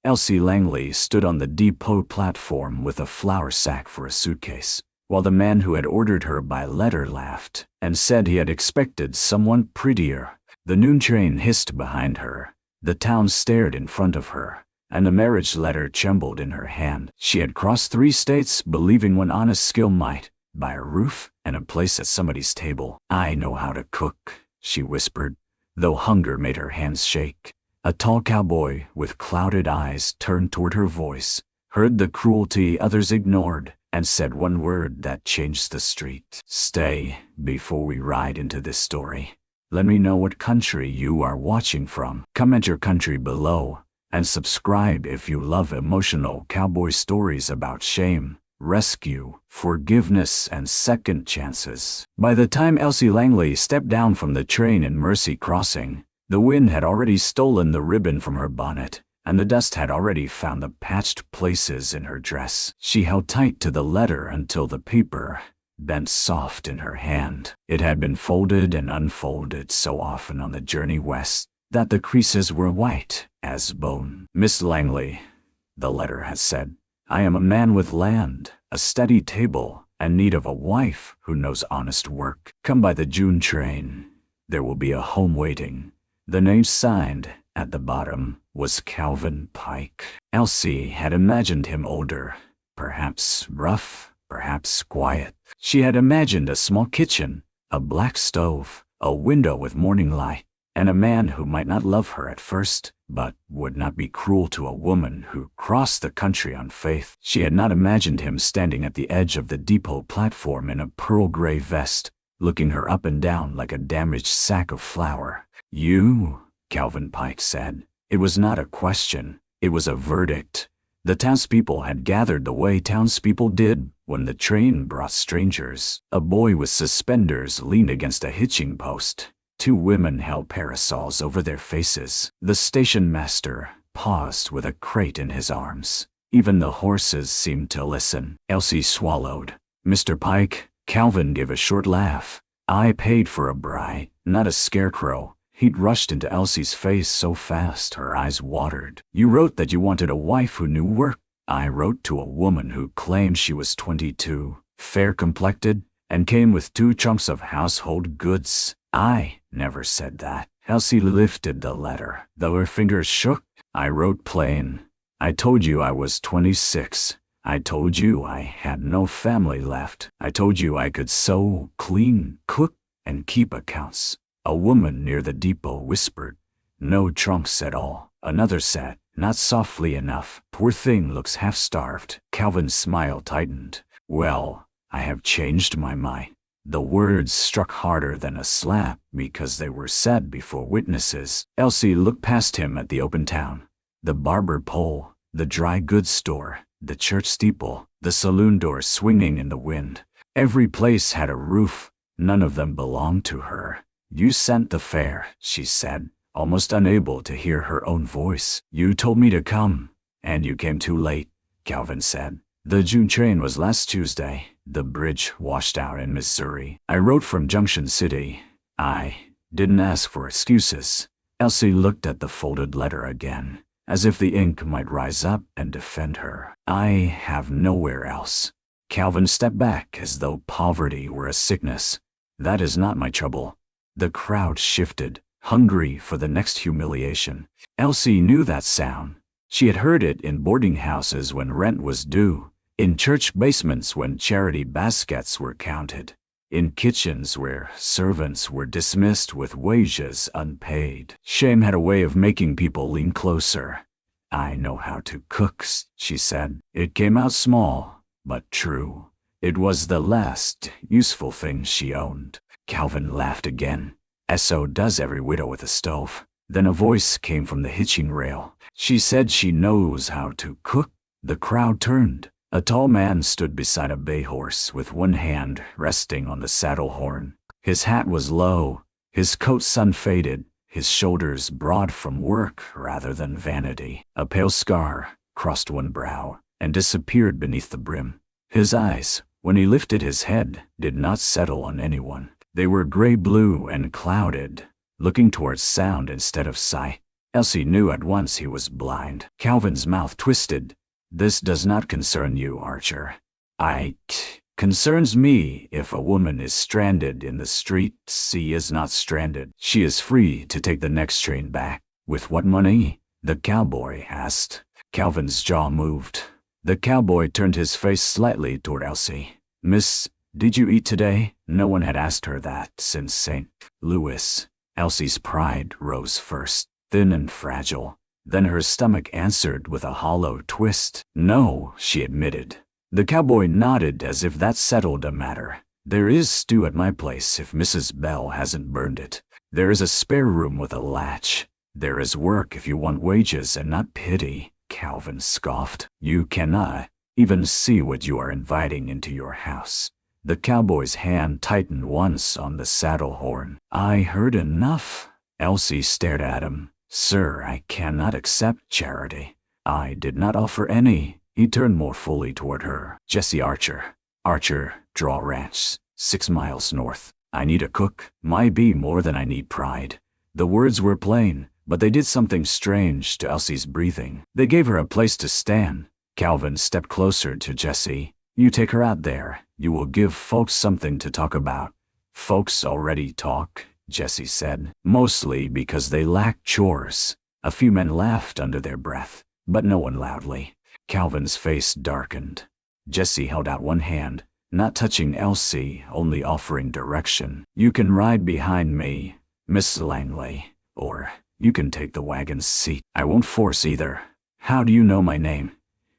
Elsie Langley stood on the depot platform with a flour sack for a suitcase, while the man who had ordered her by letter laughed and said he had expected someone prettier. The noon train hissed behind her. The town stared in front of her, and the marriage letter trembled in her hand. She had crossed 3 states, believing one honest skill might buy a roof and a place at somebody's table. "I know how to cook," she whispered, though hunger made her hands shake. A tall cowboy with clouded eyes turned toward her voice, heard the cruelty others ignored, and said one word that changed the street. "Stay before we ride into this story. Let me know what country you are watching from. Comment your country below, and subscribe if you love emotional cowboy stories about shame, rescue, forgiveness, and second chances." By the time Elsie Langley stepped down from the train in Mercy Crossing, the wind had already stolen the ribbon from her bonnet, and the dust had already found the patched places in her dress. She held tight to the letter until the paper bent soft in her hand. It had been folded and unfolded so often on the journey west that the creases were white as bone. "Miss Langley," the letter had said, "I am a man with land, a steady table, and need of a wife who knows honest work. Come by the June train. There will be a home waiting." The name signed at the bottom was Calvin Pike. Elsie had imagined him older, perhaps rough, perhaps quiet. She had imagined a small kitchen, a black stove, a window with morning light, and a man who might not love her at first, but would not be cruel to a woman who crossed the country on faith. She had not imagined him standing at the edge of the depot platform in a pearl gray vest, looking her up and down like a damaged sack of flour. "You," Calvin Pike said. It was not a question, it was a verdict. The townspeople had gathered the way townspeople did when the train brought strangers. A boy with suspenders leaned against a hitching post. 2 women held parasols over their faces. The station master paused with a crate in his arms. Even the horses seemed to listen. Elsie swallowed. "Mr. Pike," Calvin gave a short laugh. "I paid for a bride, not a scarecrow." He'd rushed into Elsie's face so fast her eyes watered. "You wrote that you wanted a wife who knew work." "I wrote to a woman who claimed she was 22, fair-complected, and came with 2 trunks of household goods." "I never said that." Elsie lifted the letter, though her fingers shook. "I wrote plain. I told you I was 26. I told you I had no family left. I told you I could sew, clean, cook, and keep accounts." A woman near the depot whispered, "No trunks at all." Another said, "Not softly enough. Poor thing looks half-starved." Calvin's smile tightened. "Well, I have changed my mind." The words struck harder than a slap because they were said before witnesses. Elsie looked past him at the open town. The barber pole, the dry goods store, the church steeple, the saloon doors swinging in the wind. Every place had a roof. None of them belonged to her. "You sent the fare," she said, almost unable to hear her own voice. "You told me to come, and you came too late," Calvin said. "The June train was last Tuesday. The bridge washed out in Missouri. I wrote from Junction City. I didn't ask for excuses." Elsie looked at the folded letter again, as if the ink might rise up and defend her. "I have nowhere else." Calvin stepped back as though poverty were a sickness. "That is not my trouble." The crowd shifted, hungry for the next humiliation. Elsie knew that sound. She had heard it in boarding houses when rent was due, in church basements when charity baskets were counted, in kitchens where servants were dismissed with wages unpaid. Shame had a way of making people lean closer. "I know how to cook," she said. It came out small, but true. It was the last useful thing she owned. Calvin laughed again. "So does every widow with a stove." Then a voice came from the hitching rail. "She said she knows how to cook." The crowd turned. A tall man stood beside a bay horse with one hand resting on the saddle horn. His hat was low, his coat sun-faded, his shoulders broad from work rather than vanity. A pale scar crossed one brow and disappeared beneath the brim. His eyes, when he lifted his head, did not settle on anyone. They were gray-blue and clouded, looking towards sound instead of sight. Elsie knew at once he was blind. Calvin's mouth twisted. This does not concern you, Archer. Concerns me if a woman is stranded in the street. She is not stranded. She is free to take the next train back. With what money? The cowboy asked. Calvin's jaw moved. The cowboy turned his face slightly toward Elsie. Miss, did you eat today? No one had asked her that since St. Louis. Elsie's pride rose first, thin and fragile. Then her stomach answered with a hollow twist. No, she admitted. The cowboy nodded as if that settled the matter. There is stew at my place if Mrs. Bell hasn't burned it. There is a spare room with a latch. There is work if you want wages and not pity, Calvin scoffed. You cannot even see what you are inviting into your house. The cowboy's hand tightened once on the saddle horn. I heard enough. Elsie stared at him. Sir, I cannot accept charity. I did not offer any. He turned more fully toward her. Jesse Archer. Archer, Draw Ranch, 6 miles north. I need a cook. Might be more than I need pride. The words were plain, but they did something strange to Elsie's breathing. They gave her a place to stand. Calvin stepped closer to Jesse. You take her out there. You will give folks something to talk about. Folks already talk, Jesse said, mostly because they lack chores. A few men laughed under their breath, but no one loudly. Calvin's face darkened. Jesse held out one hand, not touching Elsie, only offering direction. You can ride behind me, Miss Langley, or you can take the wagon's seat. I won't force either. How do you know my name?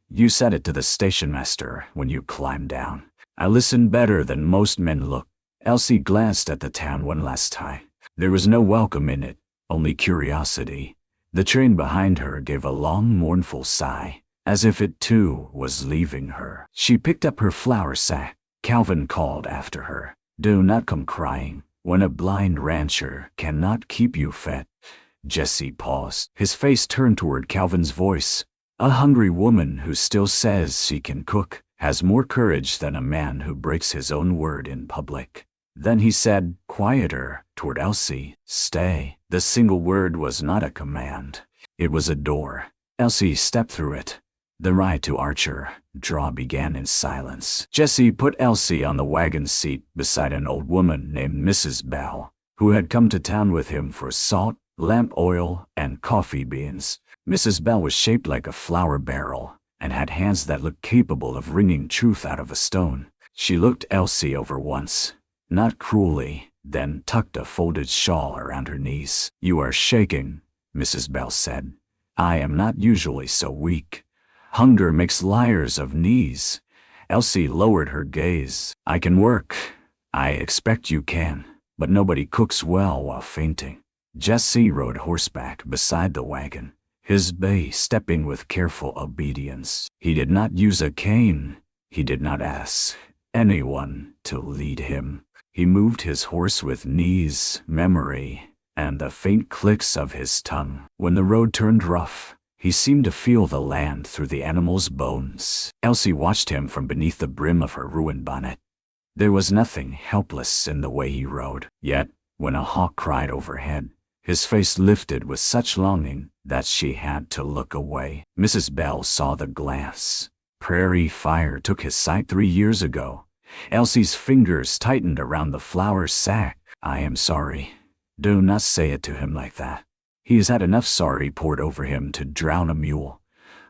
You said it to the station master when you climbed down. I listened better than most men look. Elsie glanced at the town one last time. There was no welcome in it, only curiosity. The train behind her gave a long, mournful sigh, as if it too was leaving her. She picked up her flour sack. Calvin called after her. Do not come crying when a blind rancher cannot keep you fed. Jesse paused. His face turned toward Calvin's voice. A hungry woman who still says she can cook has more courage than a man who breaks his own word in public. Then he said, quieter, toward Elsie, stay. The single word was not a command. It was a door. Elsie stepped through it. The ride to Archer Draw began in silence. Jesse put Elsie on the wagon seat beside an old woman named Mrs. Bell, who had come to town with him for salt, lamp oil, and coffee beans. Mrs. Bell was shaped like a flour barrel and had hands that looked capable of wringing truth out of a stone. She looked Elsie over once, not cruelly, then tucked a folded shawl around her knees. You are shaking, Mrs. Bell said. I am not usually so weak. Hunger makes liars of knees. Elsie lowered her gaze. I can work. I expect you can, but nobody cooks well while fainting. Jesse rode horseback beside the wagon, his bay stepping with careful obedience. He did not use a cane. He did not ask anyone to lead him. He moved his horse with knees, memory, and the faint clicks of his tongue. When the road turned rough, he seemed to feel the land through the animal's bones. Elsie watched him from beneath the brim of her ruined bonnet. There was nothing helpless in the way he rode. Yet, when a hawk cried overhead, his face lifted with such longing that she had to look away. Mrs. Bell saw the glance. Prairie fire took his sight 3 years ago. Elsie's fingers tightened around the flour sack. I am sorry. Do not say it to him like that. He has had enough sorry poured over him to drown a mule.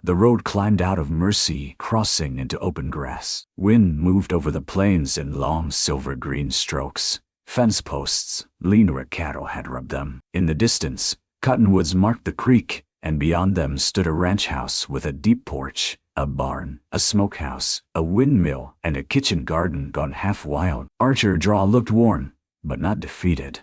The road climbed out of Mercy, crossing into open grass. Wind moved over the plains in long silver-green strokes. Fence posts leaned where cattle had rubbed them. In the distance, cottonwoods marked the creek, and beyond them stood a ranch house with a deep porch, a barn, a smokehouse, a windmill, and a kitchen garden gone half wild. Archer Draw looked worn, but not defeated.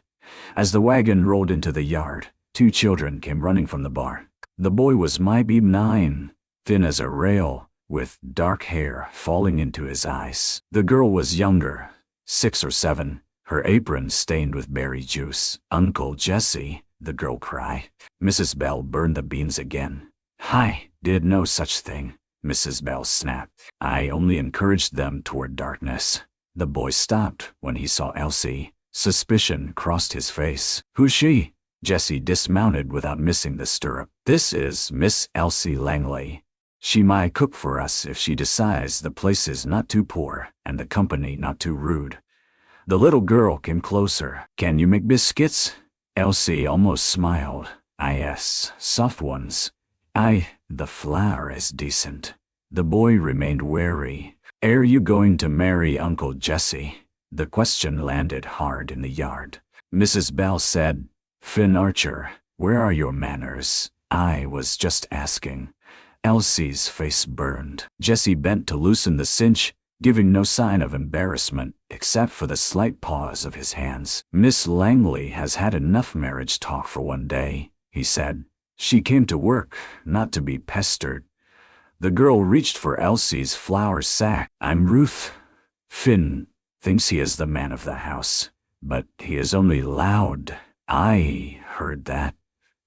As the wagon rolled into the yard, 2 children came running from the barn. The boy was maybe 9, thin as a rail, with dark hair falling into his eyes. The girl was younger, 6 or 7, her apron stained with berry juice. Uncle Jesse, the girl cried. Mrs. Bell burned the beans again. I did no such thing, Mrs. Bell snapped. I only encouraged them toward darkness. The boy stopped when he saw Elsie. Suspicion crossed his face. Who's she? Jessie dismounted without missing the stirrup. "This is Miss Elsie Langley. She might cook for us if she decides the place is not too poor and the company not too rude." The little girl came closer. "Can you make biscuits?" Elsie almost smiled. "Yes, soft ones. The flour is decent." The boy remained wary. "Are you going to marry Uncle Jesse?" The question landed hard in the yard. Mrs. Bell said, "Finn Archer, where are your manners? I was just asking." Elsie's face burned. Jesse bent to loosen the cinch, giving no sign of embarrassment except for the slight pause of his hands. "Miss Langley has had enough marriage talk for one day," he said. "She came to work, not to be pestered." The girl reached for Elsie's flour sack. "I'm Ruth. Finn thinks he is the man of the house, but he is only loud." "I heard that,"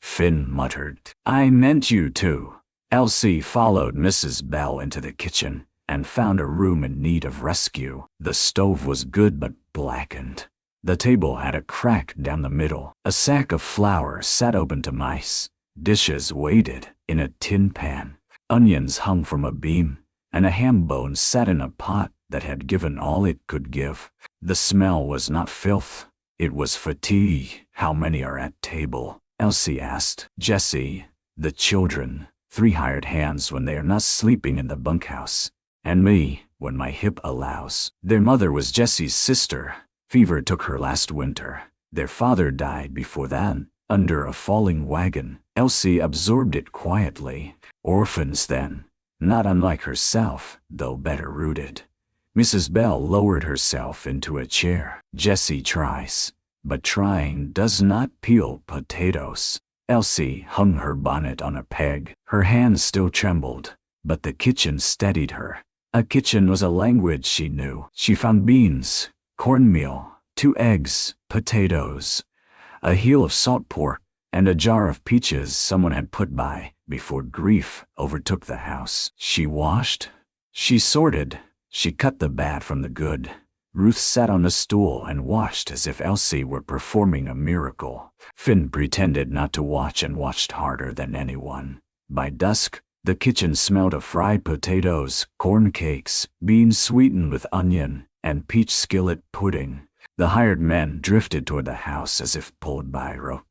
Finn muttered. "I meant you to." Elsie followed Mrs. Bell into the kitchen and found a room in need of rescue. The stove was good but blackened. The table had a crack down the middle. A sack of flour sat open to mice. Dishes waited in a tin pan. Onions hung from a beam, and a ham bone sat in a pot that had given all it could give. The smell was not filth. It was fatigue. "How many are at table?" Elsie asked. "Jesse, the children, 3 hired hands when they are not sleeping in the bunkhouse, and me when my hip allows." Their mother was Jesse's sister. Fever took her last winter. Their father died before that, under a falling wagon. Elsie absorbed it quietly. Orphans then, not unlike herself, though better rooted. Mrs. Bell lowered herself into a chair. "Jesse tries, but trying does not peel potatoes." Elsie hung her bonnet on a peg. Her hands still trembled, but the kitchen steadied her. A kitchen was a language she knew. She found beans, cornmeal, 2 eggs, potatoes, a heel of salt pork, and a jar of peaches someone had put by before grief overtook the house. She washed, she sorted, she cut the bad from the good. Ruth sat on a stool and watched as if Elsie were performing a miracle. Finn pretended not to watch and watched harder than anyone. By dusk, the kitchen smelled of fried potatoes, corn cakes, beans sweetened with onion, and peach skillet pudding. The hired men drifted toward the house as if pulled by rope.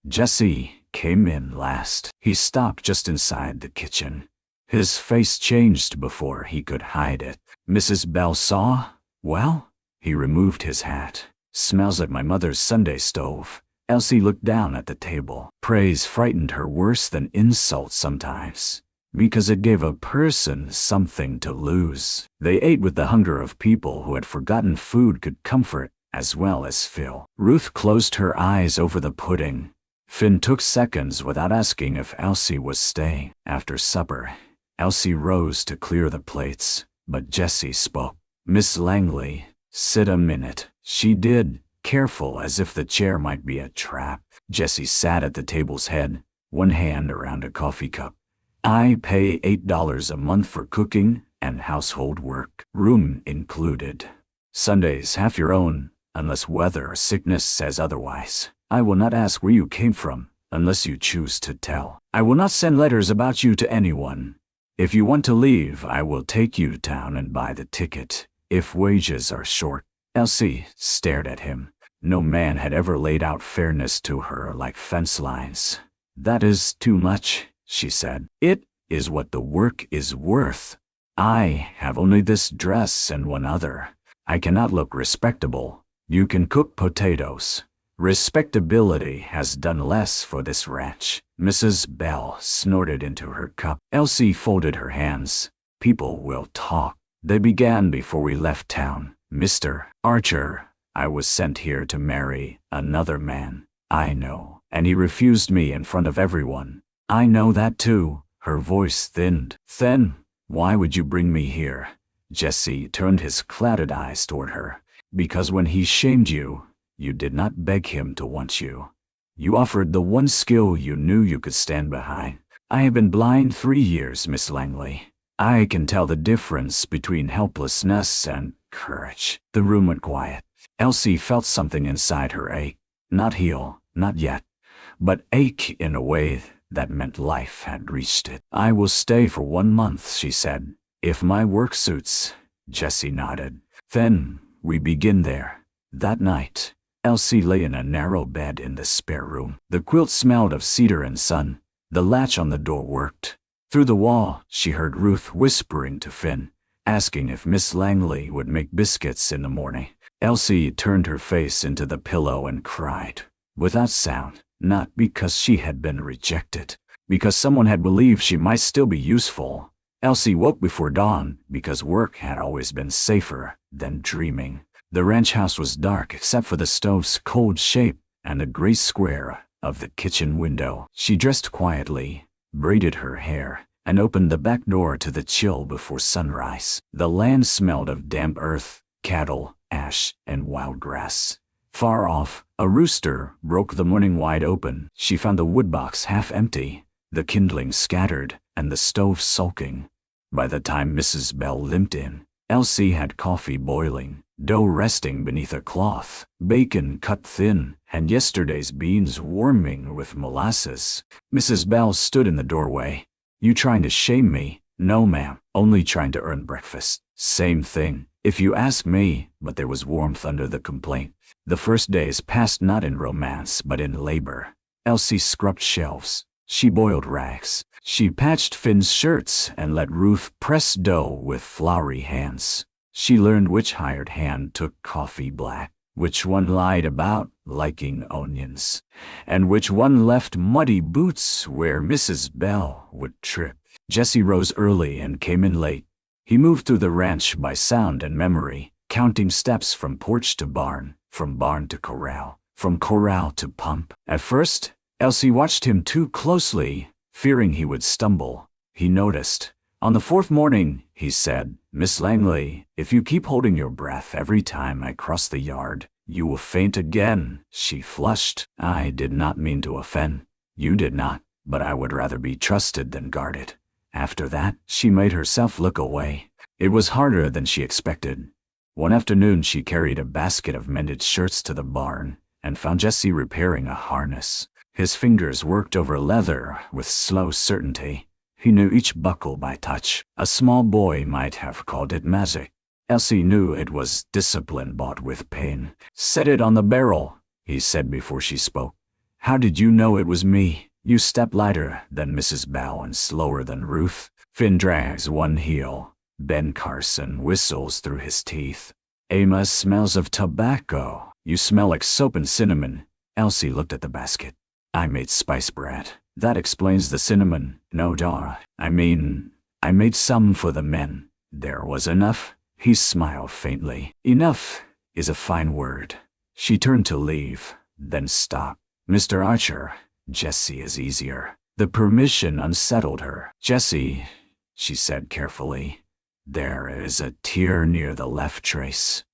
Jesse came in last. He stopped just inside the kitchen. His face changed before he could hide it. Mrs. Bell saw. "Well?" He removed his hat. "Smells like my mother's Sunday stove." Elsie looked down at the table. Praise frightened her worse than insults sometimes, because it gave a person something to lose. They ate with the hunger of people who had forgotten food could comfort as well as fill. Ruth closed her eyes over the pudding. Finn took seconds without asking if Elsie was staying. After supper, Elsie rose to clear the plates, but Jesse spoke. "Miss Langley, sit a minute." She did, careful as if the chair might be a trap. Jesse sat at the table's head, one hand around a coffee cup. "I pay $8 a month for cooking and household work, room included. Sundays half your own, unless weather or sickness says otherwise. I will not ask where you came from, unless you choose to tell. I will not send letters about you to anyone. If you want to leave, I will take you to town and buy the ticket, if wages are short." Elsie stared at him. No man had ever laid out fairness to her like fence lines. "That is too much," she said. "It is what the work is worth. I have only this dress and one other. I cannot look respectable. You can cook potatoes. Respectability has done less for this ranch." Mrs. Bell snorted into her cup. Elsie folded her hands. "People will talk. They began before we left town. Mr. Archer, I was sent here to marry another man. I know. And he refused me in front of everyone. I know that too." Her voice thinned. "Then, why would you bring me here?" Jesse turned his clouded eyes toward her. "Because when he shamed you, you did not beg him to want you. You offered the one skill you knew you could stand behind. I have been blind 3 years, Miss Langley. I can tell the difference between helplessness and courage." The room went quiet. Elsie felt something inside her ache. Not heal, not yet. but ache in a way that meant life had reached it. "I will stay for 1 month," she said. "If my work suits." Jesse nodded. "Then we begin there." That night, Elsie lay in a narrow bed in the spare room. The quilt smelled of cedar and sun. The latch on the door worked. Through the wall, she heard Ruth whispering to Finn, asking if Miss Langley would make biscuits in the morning. Elsie turned her face into the pillow and cried, without sound, not because she had been rejected, because someone had believed she might still be useful. Elsie woke before dawn because work had always been safer than dreaming. The ranch house was dark except for the stove's cold shape and the gray square of the kitchen window. She dressed quietly, braided her hair, and opened the back door to the chill before sunrise. The land smelled of damp earth, cattle, ash, and wild grass. Far off, a rooster broke the morning wide open. She found the woodbox half empty, the kindling scattered, and the stove sulking. By the time Mrs. Bell limped in, Elsie had coffee boiling, dough resting beneath a cloth, bacon cut thin, and yesterday's beans warming with molasses. Mrs. Bell stood in the doorway. "You trying to shame me?" "No, ma'am. Only trying to earn breakfast." "Same thing, if you ask me," but there was warmth under the complaint. The first days passed not in romance but in labor. Elsie scrubbed shelves. She boiled rags. She patched Finn's shirts and let Ruth press dough with floury hands. She learned which hired hand took coffee black, which one lied about liking onions, and which one left muddy boots where Mrs. Bell would trip. Jesse rose early and came in late. He moved through the ranch by sound and memory, counting steps from porch to barn, from barn to corral, from corral to pump. At first, Elsie watched him too closely, fearing he would stumble. He noticed. On the fourth morning, he said, "Miss Langley, if you keep holding your breath every time I cross the yard, you will faint again." She flushed. "I did not mean to offend." "You did not, but I would rather be trusted than guarded." After that, she made herself look away. It was harder than she expected. One afternoon, she carried a basket of mended shirts to the barn and found Jesse repairing a harness. His fingers worked over leather with slow certainty. He knew each buckle by touch. A small boy might have called it magic. Elsie knew it was discipline bought with pain. "Set it on the barrel," he said before she spoke. "How did you know it was me?" "You step lighter than Mrs. Bell and slower than Ruth." Finn drags one heel. Ben Carson whistles through his teeth. "Amos smells of tobacco." "You smell like soap and cinnamon." Elsie looked at the basket. "I made spice bread." "That explains the cinnamon." "No, Dora. I made some for the men." "There was enough?" He smiled faintly. "Enough is a fine word." She turned to leave, then stopped. "Mr. Archer, Jesse is easier." The permission unsettled her. "Jesse," she said carefully, "there is a tear near the left trace.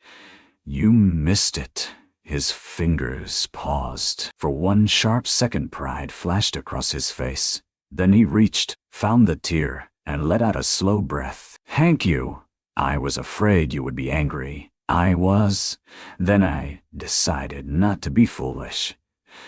You missed it." His fingers paused. For one sharp second, pride flashed across his face. Then he reached, found the tear, and let out a slow breath. "Thank you. I was afraid you would be angry." "I was. Then I decided not to be foolish."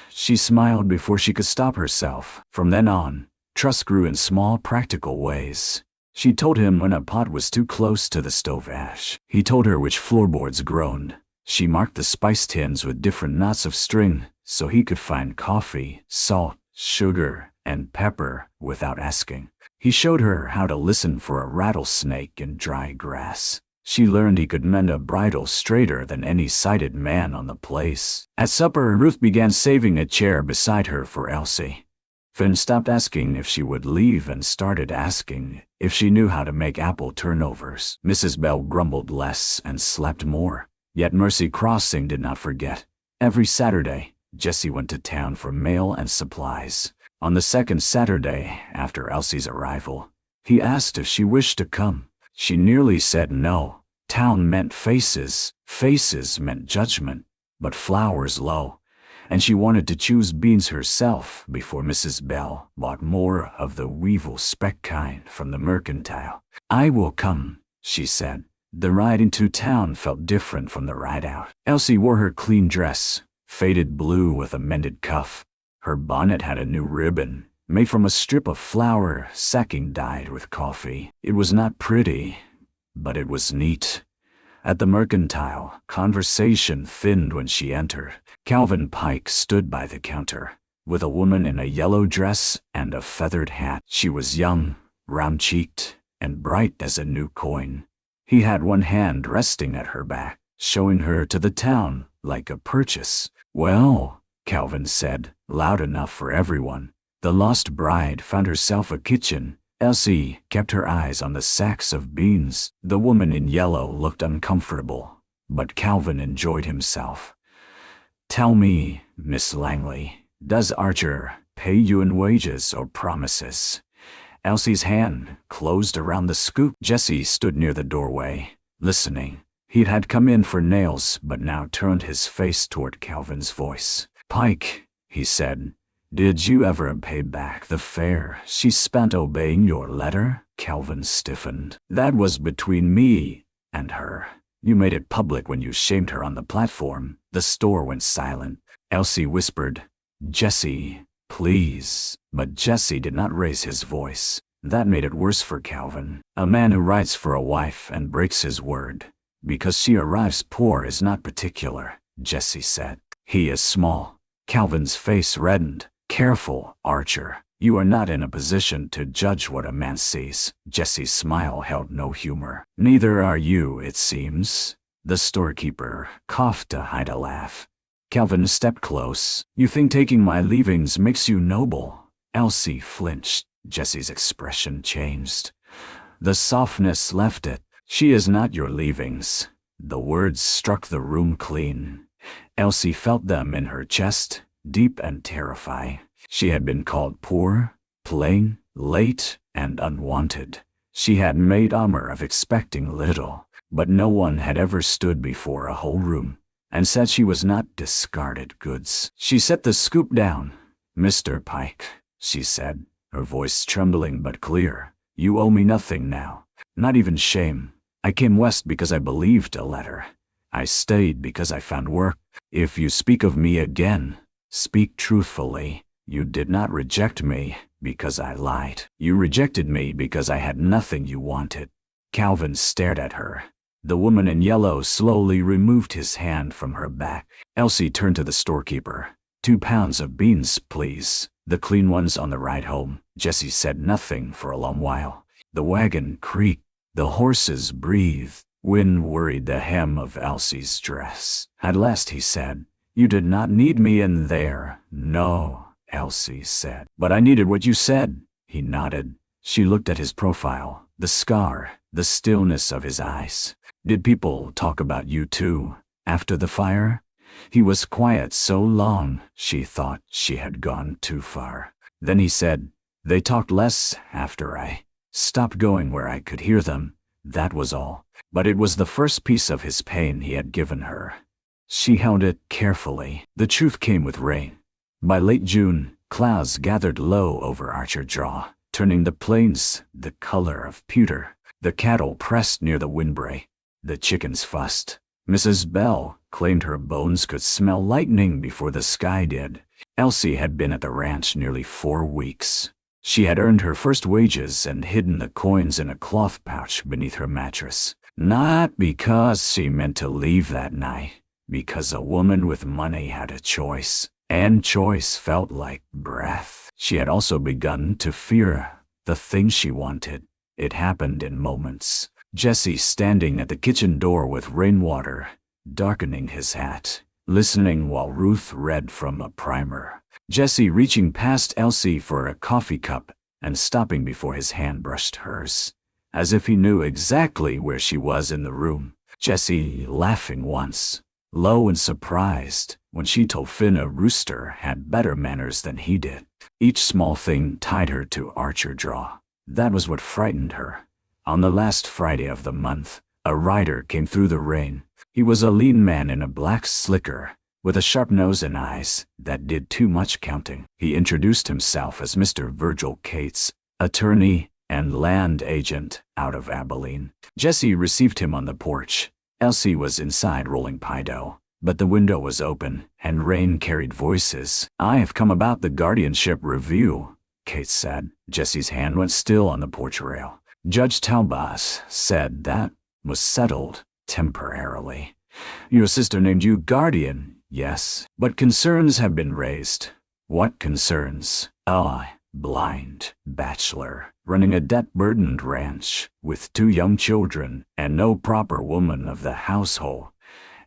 She smiled before she could stop herself. From then on, trust grew in small, practical ways. She told him when a pot was too close to the stove ash. He told her which floorboards groaned. She marked the spice tins with different knots of string so he could find coffee, salt, sugar, and pepper without asking. He showed her how to listen for a rattlesnake in dry grass. She learned he could mend a bridle straighter than any sighted man on the place. At supper, Ruth began saving a chair beside her for Elsie. Finn stopped asking if she would leave and started asking if she knew how to make apple turnovers. Mrs. Bell grumbled less and slept more. Yet Mercy Crossing did not forget. Every Saturday, Jesse went to town for mail and supplies. On the second Saturday after Elsie's arrival, he asked if she wished to come. She nearly said no. Town meant faces. Faces meant judgment, but flowers low. And she wanted to choose beans herself before Mrs. Bell bought more of the weevil speck kind from the mercantile. "I will come," she said. The ride into town felt different from the ride out. Elsie wore her clean dress, faded blue with a mended cuff. Her bonnet had a new ribbon, made from a strip of flour sacking dyed with coffee. It was not pretty, but it was neat. At the Mercantile, conversation thinned when she entered. Calvin Pike stood by the counter, with a woman in a yellow dress and a feathered hat. She was young, round-cheeked, and bright as a new coin. He had one hand resting at her back, showing her to the town like a purchase. "Well," Calvin said, loud enough for everyone. The lost bride found herself a kitchen. Elsie kept her eyes on the sacks of beans. The woman in yellow looked uncomfortable, but Calvin enjoyed himself. "Tell me, Miss Langley, does Archer pay you in wages or promises?" Elsie's hand closed around the scoop. Jesse stood near the doorway, listening. He had come in for nails, but now turned his face toward Calvin's voice. "Pike," he said, "did you ever pay back the fare she spent obeying your letter?" Calvin stiffened. "That was between me and her. You made it public when you shamed her on the platform." The store went silent. Elsie whispered, "Jesse, please." But Jesse did not raise his voice. That made it worse for Calvin. A man who writes for a wife and breaks his word because she arrives poor is not particular, Jesse said. "He is small." Calvin's face reddened. "Careful, Archer. You are not in a position to judge what a man sees." Jesse's smile held no humor. "Neither are you, it seems." The storekeeper coughed to hide a laugh. Calvin stepped close. "You think taking my leavings makes you noble?" Elsie flinched. Jesse's expression changed. The softness left it. "She is not your leavings." The words struck the room clean. Elsie felt them in her chest, deep and terrifying. She had been called poor, plain, late, and unwanted. She had made armor of expecting little, but no one had ever stood before a whole room and said she was not discarded goods. She set the scoop down. "Mr. Pike," she said, her voice trembling but clear, "you owe me nothing now, not even shame. I came west because I believed a letter. I stayed because I found work. If you speak of me again, speak truthfully. You did not reject me because I lied. You rejected me because I had nothing you wanted." Calvin stared at her. The woman in yellow slowly removed his hand from her back. Elsie turned to the storekeeper. "2 pounds of beans, please. The clean ones on the ride home." Jesse said nothing for a long while. The wagon creaked. The horses breathed. Wind worried the hem of Elsie's dress. At last he said, "You did not need me in there." "No," Elsie said. "But I needed what you said." He nodded. She looked at his profile, the scar, the stillness of his eyes. "Did people talk about you too, after the fire?" He was quiet so long, she thought she had gone too far. Then he said, "They talked less after I stopped going where I could hear them. That was all." But it was the first piece of his pain he had given her. She held it carefully. The truth came with rain. By late June, clouds gathered low over Archer Draw, turning the plains the color of pewter. The cattle pressed near the windbreak. The chickens fussed. Mrs. Bell claimed her bones could smell lightning before the sky did. Elsie had been at the ranch nearly 4 weeks. She had earned her first wages and hidden the coins in a cloth pouch beneath her mattress. Not because she meant to leave that night, because a woman with money had a choice, and choice felt like breath. She had also begun to fear the thing she wanted. It happened in moments. Jesse standing at the kitchen door with rainwater darkening his hat, listening while Ruth read from a primer. Jesse reaching past Elsie for a coffee cup and stopping before his hand brushed hers, as if he knew exactly where she was in the room. Jesse laughing once, low and surprised, when she told Finn a rooster had better manners than he did. Each small thing tied her to Archer Draw. That was what frightened her. On the last Friday of the month, a rider came through the rain. He was a lean man in a black slicker, with a sharp nose and eyes that did too much counting. He introduced himself as Mr. Virgil Cates, attorney and land agent out of Abilene. Jesse received him on the porch. Elsie was inside rolling pie dough. but the window was open, and rain carried voices. "I have come about the guardianship review," Kate said. Jesse's hand went still on the porch rail. "Judge Talbot said that was settled temporarily. Your sister named you guardian, yes, but concerns have been raised." "What concerns?" "Blind bachelor, running a debt-burdened ranch, with 2 young children, and no proper woman of the household."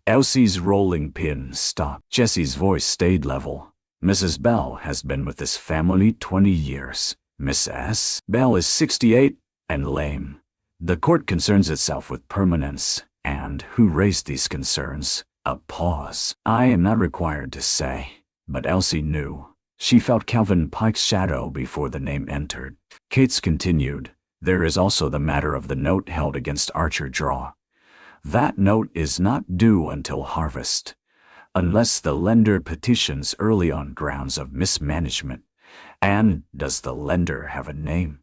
Elsie's rolling pin stopped. Jesse's voice stayed level. "Mrs. Bell has been with this family 20 years. Mrs. Bell is 68 and lame. The court concerns itself with permanence, and who raised these concerns?" A pause. "I am not required to say." But Elsie knew. She felt Calvin Pike's shadow before the name entered. Kate's continued. "There is also the matter of the note held against Archer Draw. That note is not due until harvest, unless the lender petitions early on grounds of mismanagement. And does the lender have a name?"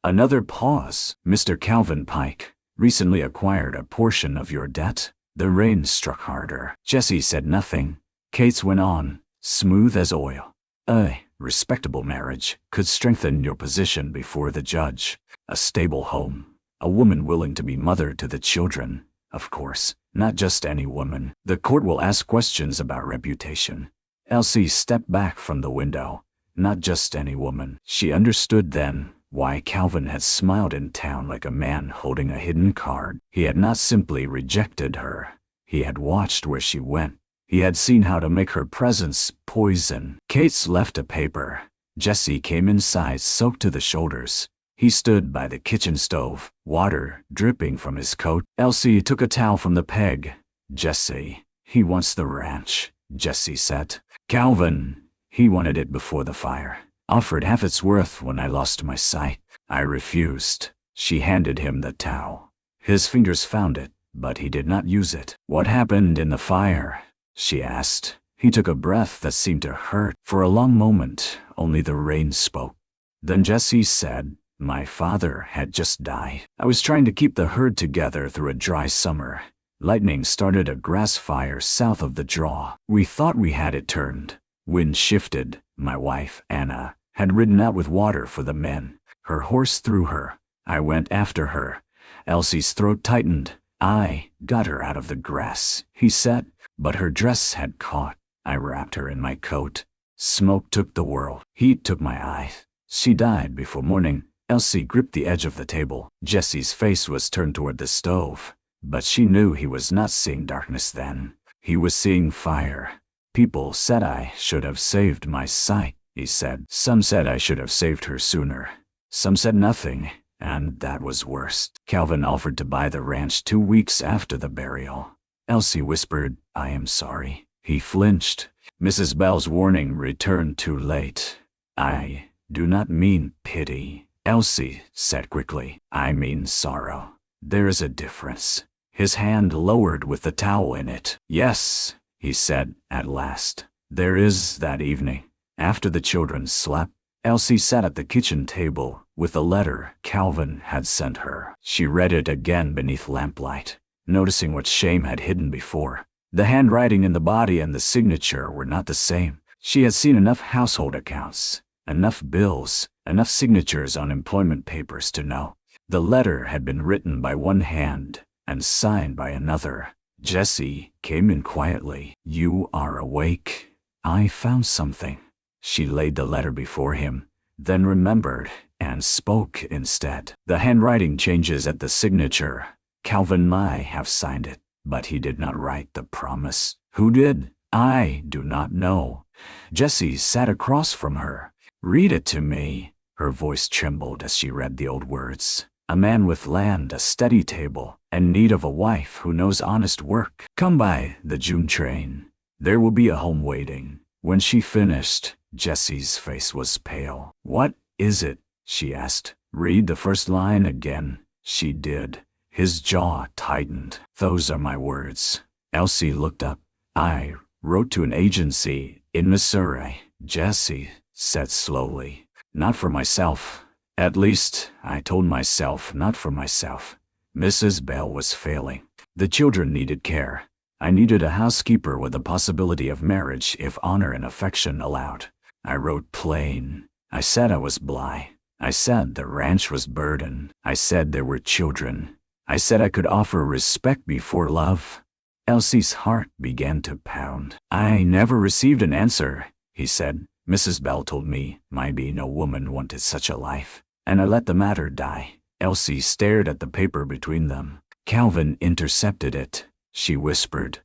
Another pause. "Mr. Calvin Pike recently acquired a portion of your debt." The rain struck harder. Jesse said nothing. Kate's went on, smooth as oil. "A respectable marriage could strengthen your position before the judge. A stable home. A woman willing to be mother to the children. Of course, not just any woman. The court will ask questions about reputation." Elsie stepped back from the window. Not just any woman. She understood then why Calvin had smiled in town like a man holding a hidden card. He had not simply rejected her. He had watched where she went. He had seen how to make her presence poison. Kate's left a paper. Jesse came inside, soaked to the shoulders. He stood by the kitchen stove, water dripping from his coat. Elsie took a towel from the peg. "Jesse, he wants the ranch," Jesse said. "Calvin, he wanted it before the fire. Offered half its worth when I lost my sight. I refused." She handed him the towel. His fingers found it, but he did not use it. "What happened in the fire?" she asked. He took a breath that seemed to hurt. For a long moment, only the rain spoke. Then Jesse said, "My father had just died. I was trying to keep the herd together through a dry summer. Lightning started a grass fire south of the draw. We thought we had it turned. Wind shifted. My wife, Anna, had ridden out with water for the men. Her horse threw her. I went after her." Elsie's throat tightened. "I got her out of the grass," he said, "but her dress had caught. I wrapped her in my coat. Smoke took the world. Heat took my eyes. She died before morning." Elsie gripped the edge of the table. Jesse's face was turned toward the stove, but she knew he was not seeing darkness then. He was seeing fire. "People said I should have saved my sight," he said. "Some said I should have saved her sooner. Some said nothing, and that was worse. Calvin offered to buy the ranch 2 weeks after the burial." Elsie whispered, "I am sorry." He flinched. Mrs. Bell's warning returned too late. "I do not mean pity," Elsie said quickly. "I mean sorrow. There is a difference." His hand lowered with the towel in it. "Yes," he said at last. "There is that evening, after the children slept." Elsie sat at the kitchen table with a letter Calvin had sent her. She read it again beneath lamplight, noticing what shame had hidden before. The handwriting in the body and the signature were not the same. She had seen enough household accounts, enough bills, enough signatures on employment papers to know. The letter had been written by one hand and signed by another. Jesse came in quietly. "You are awake. I found something." She laid the letter before him, then remembered and spoke instead. "The handwriting changes at the signature. Calvin might have signed it, but he did not write the promise." "Who did?" "I do not know." Jessie sat across from her. "Read it to me." Her voice trembled as she read the old words. "A man with land, a steady table, and need of a wife who knows honest work. Come by the June train. There will be a home waiting." When she finished, Jessie's face was pale. "What is it?" she asked. "Read the first line again." She did. His jaw tightened. "Those are my words." Elsie looked up. "I wrote to an agency in Missouri," Jessie said slowly. "Not for myself. At least, I told myself not for myself. Mrs. Bell was failing. The children needed care. I needed a housekeeper with the possibility of marriage if honor and affection allowed. I wrote plain. I said I was Bly. I said the ranch was burden. I said there were children. I said I could offer respect before love. Elsie's heart began to pound. I never received an answer, he said. Mrs. Bell told me maybe no woman wanted such a life, and I let the matter die. Elsie stared at the paper between them. Calvin intercepted it. She whispered,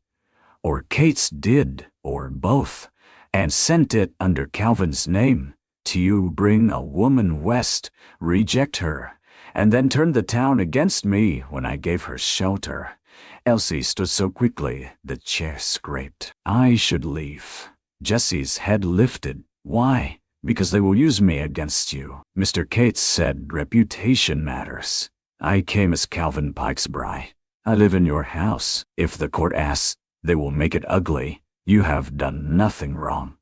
or Kate's did, or both, and sent it under Calvin's name. To you bring a woman west, reject her, and then turn the town against me when I gave her shelter. Elsie stood so quickly the chair scraped. I should leave. Jesse's head lifted. Why? Because they will use me against you. Mr. Cates said reputation matters. I came as Calvin Pike's bride. I live in your house. If the court asks, they will make it ugly. You have done nothing wrong.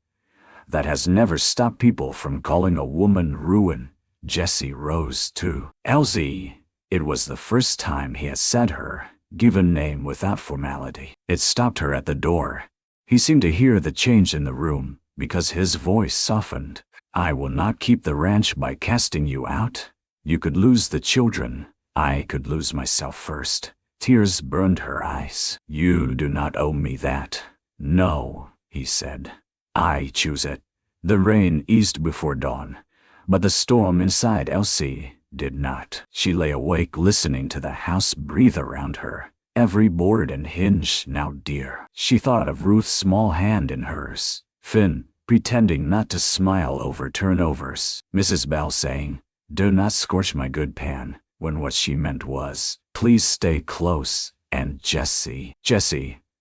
That has never stopped people from calling a woman ruin. Jesse rose too. Elsie. It was the first time he had said her given name without formality. It stopped her at the door. He seemed to hear the change in the room because his voice softened. I will not keep the ranch by casting you out. You could lose the children. I could lose myself first. Tears burned her eyes. You do not owe me that. No, he said. I choose it. The rain eased before dawn, but the storm inside Elsie did not. She lay awake listening to the house breathe around her, every board and hinge now dear. She thought of Ruth's small hand in hers, Finn pretending not to smile over turnovers, Mrs. Bell saying, "Do not scorch my good pan," when what she meant was, "Please stay close," and Jesse,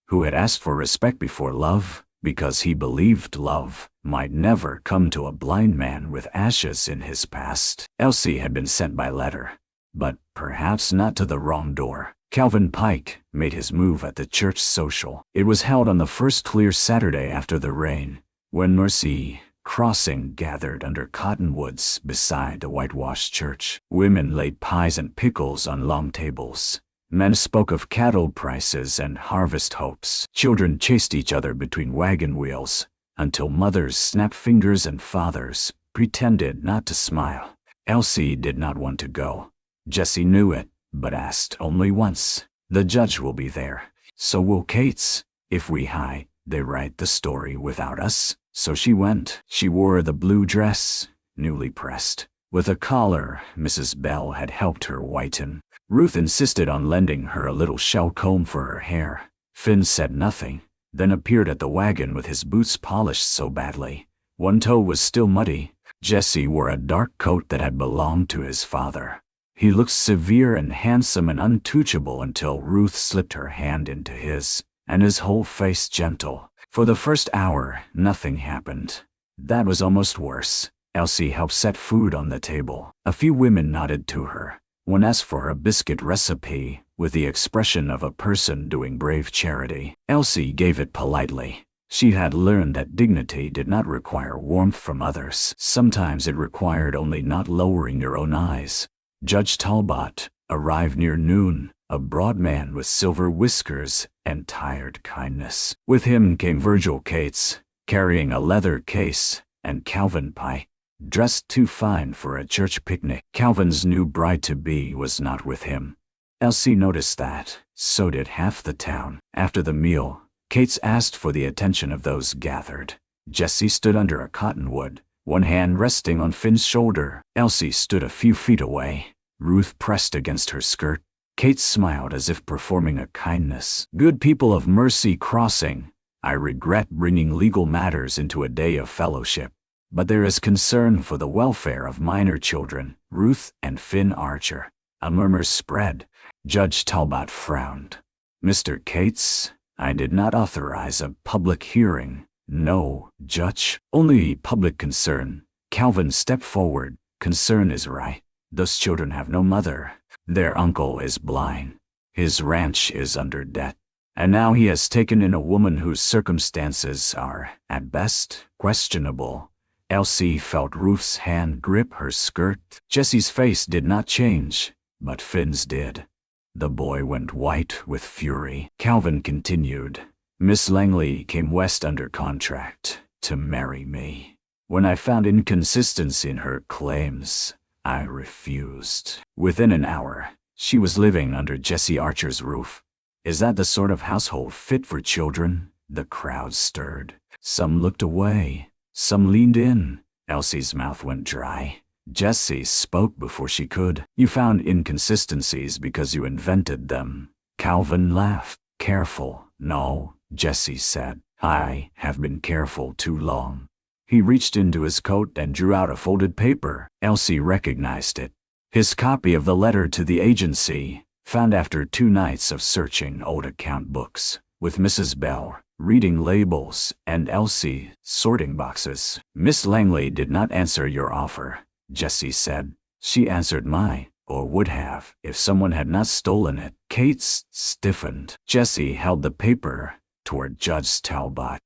who had asked for respect before love, because he believed love might never come to a blind man with ashes in his past. Elsie had been sent by letter, but perhaps not to the wrong door. Calvin Pike made his move at the church social. It was held on the first clear Saturday after the rain, when Mercy Crossing gathered under cottonwoods beside the whitewashed church. Women laid pies and pickles on long tables. Men spoke of cattle prices and harvest hopes. Children chased each other between wagon wheels, until mothers snapped fingers and fathers pretended not to smile. Elsie did not want to go. Jesse knew it, but asked only once. The judge will be there. So will Kate's. If we hide, they write the story without us. So she went. She wore the blue dress, newly pressed, with a collar Mrs. Bell had helped her whiten. Ruth insisted on lending her a little shell comb for her hair. Finn said nothing, then appeared at the wagon with his boots polished so badly. One toe was still muddy. Jesse wore a dark coat that had belonged to his father. He looked severe and handsome and untouchable until Ruth slipped her hand into his, and his whole face gentle. For the first hour, nothing happened. That was almost worse. Elsie helped set food on the table. A few women nodded to her. One asked for a biscuit recipe with the expression of a person doing brave charity. Elsie gave it politely. She had learned that dignity did not require warmth from others. Sometimes it required only not lowering your own eyes. Judge Talbot arrived near noon, a broad man with silver whiskers and tired kindness. With him came Virgil Cates, carrying a leather case, and Calvin Pike, dressed too fine for a church picnic. Calvin's new bride-to-be was not with him. Elsie noticed that. So did half the town. After the meal, Cates asked for the attention of those gathered. Jesse stood under a cottonwood, one hand resting on Finn's shoulder. Elsie stood a few feet away. Ruth pressed against her skirt. Kate smiled as if performing a kindness. Good people of Mercy Crossing, I regret bringing legal matters into a day of fellowship, but there is concern for the welfare of minor children, Ruth and Finn Archer. A murmur spread. Judge Talbot frowned. Mr. Cates, I did not authorize a public hearing. No, Judge, only public concern. Calvin stepped forward. Concern is right. Those children have no mother. Their uncle is blind. His ranch is under debt. And now he has taken in a woman whose circumstances are, at best, questionable. Elsie felt Ruth's hand grip her skirt. Jesse's face did not change, but Finn's did. The boy went white with fury. Calvin continued. Miss Langley came west under contract to marry me. When I found inconsistency in her claims, I refused. Within an hour, she was living under Jesse Archer's roof. Is that the sort of household fit for children? The crowd stirred. Some looked away. Some leaned in. Elsie's mouth went dry. Jessie spoke before she could. You found inconsistencies because you invented them. Calvin laughed. Careful. No, Jessie said. I have been careful too long. He reached into his coat and drew out a folded paper. Elsie recognized it. His copy of the letter to the agency, found after 2 nights of searching old account books, with Mrs. Bell reading labels and Elsie sorting boxes. Miss Langley did not answer your offer, Jessie said. She answered mine, or would have, if someone had not stolen it. Kate stiffened. Jessie held the paper toward Judge Talbot.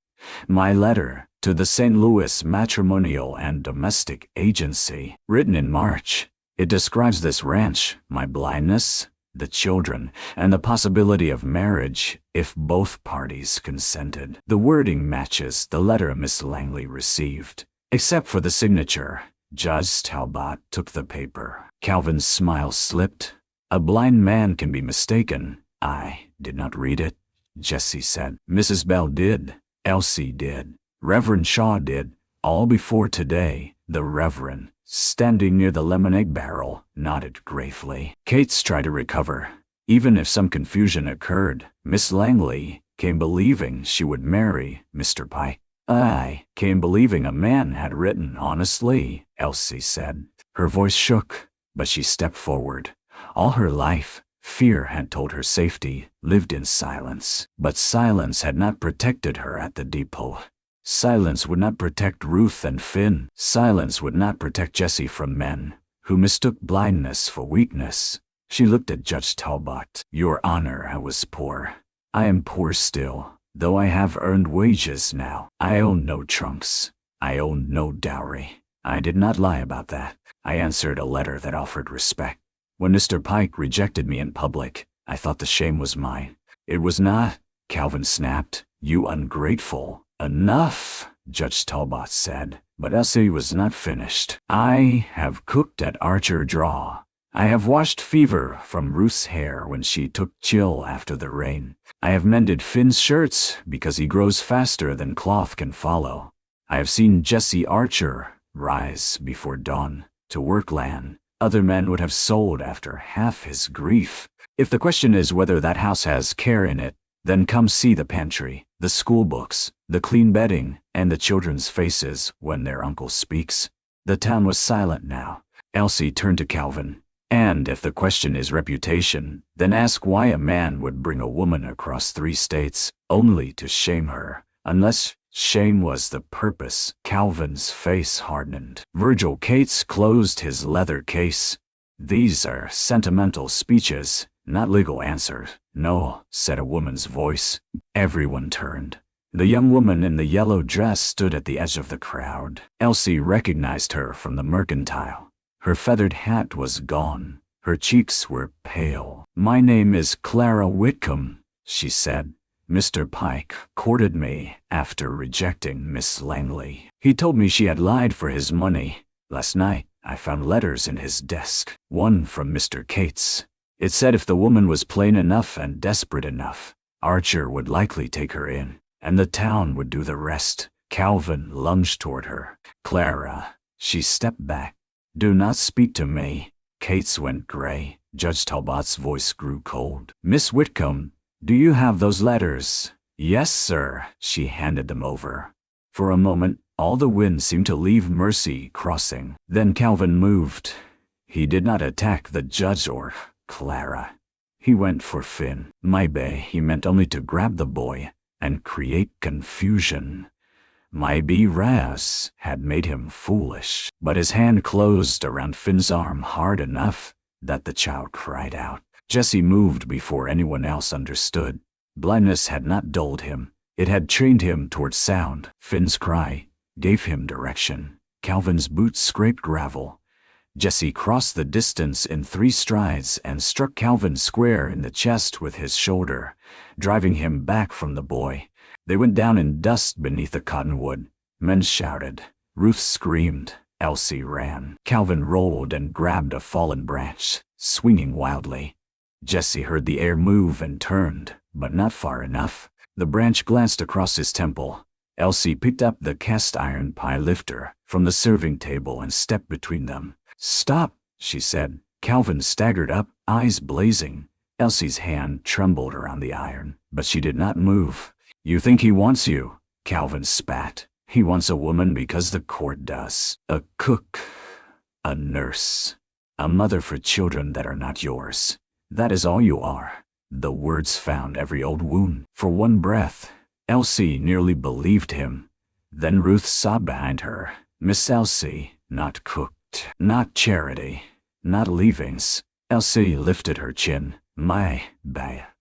My letter to the St. Louis Matrimonial and Domestic Agency, written in March. It describes this ranch, my blindness, the children, and the possibility of marriage if both parties consented. The wording matches the letter Miss Langley received, except for the signature. Judge Talbot took the paper. Calvin's smile slipped. A blind man can be mistaken. I did not read it, Jessie said. Mrs. Bell did. Elsie did. Reverend Shaw did. All before today. The Reverend, standing near the lemonade barrel, nodded gravely. Kate's tried to recover. Even if some confusion occurred, Miss Langley came believing she would marry Mr. Pike. I came believing a man had written honestly, Elsie said. Her voice shook, but she stepped forward. All her life, fear had told her safety lived in silence. But silence had not protected her at the depot. Silence would not protect Ruth and Finn. Silence would not protect Jessie from men who mistook blindness for weakness. She looked at Judge Talbot. Your Honor, I was poor. I am poor still, though I have earned wages now. I own no trunks. I own no dowry. I did not lie about that. I answered a letter that offered respect. When Mr. Pike rejected me in public, I thought the shame was mine. It was not, Calvin snapped. You ungrateful. Enough, Judge Talbot said, but Elsie was not finished. I have cooked at Archer Draw. I have washed fever from Ruth's hair when she took chill after the rain. I have mended Finn's shirts because he grows faster than cloth can follow. I have seen Jesse Archer rise before dawn to work land other men would have sold after half his grief. If the question is whether that house has care in it, then come see the pantry, the school books, the clean bedding, and the children's faces when their uncle speaks. The town was silent now. Elsie turned to Calvin. And if the question is reputation, then ask why a man would bring a woman across 3 states only to shame her, unless shame was the purpose. Calvin's face hardened. Virgil Cates closed his leather case. These are sentimental speeches, not legal answers. No, said a woman's voice. Everyone turned. The young woman in the yellow dress stood at the edge of the crowd. Elsie recognized her from the mercantile. Her feathered hat was gone. Her cheeks were pale. My name is Clara Whitcomb, she said. Mr. Pike courted me after rejecting Miss Langley. He told me she had lied for his money. Last night, I found letters in his desk. One from Mr. Cates. It said if the woman was plain enough and desperate enough, Archer would likely take her in, and the town would do the rest. Calvin lunged toward her. Clara. She stepped back. Do not speak to me. Cates went gray. Judge Talbot's voice grew cold. Miss Whitcomb, do you have those letters? Yes, sir. She handed them over. For a moment, all the wind seemed to leave Mercy Crossing. Then Calvin moved. He did not attack the judge or Clara. He went for Finn. Maybe he meant only to grab the boy and create confusion. Maybe Raz had made him foolish, but his hand closed around Finn's arm hard enough that the child cried out. Jesse moved before anyone else understood. Blindness had not dulled him. It had trained him toward sound. Finn's cry gave him direction. Calvin's boots scraped gravel. Jesse crossed the distance in 3 strides and struck Calvin square in the chest with his shoulder, driving him back from the boy. They went down in dust beneath the cottonwood. Men shouted. Ruth screamed. Elsie ran. Calvin rolled and grabbed a fallen branch, swinging wildly. Jesse heard the air move and turned, but not far enough. The branch glanced across his temple. Elsie picked up the cast-iron pie lifter from the serving table and stepped between them. "Stop," she said. Calvin staggered up, eyes blazing. Elsie's hand trembled around the iron, but she did not move. "You think he wants you?" Calvin spat. "He wants a woman because the court does. A cook, a nurse, a mother for children that are not yours. That is all you are." The words found every old wound. For one breath, Elsie nearly believed him. Then Ruth sobbed behind her. "Miss Elsie, not cooked, not charity, not leavings." Elsie lifted her chin. "My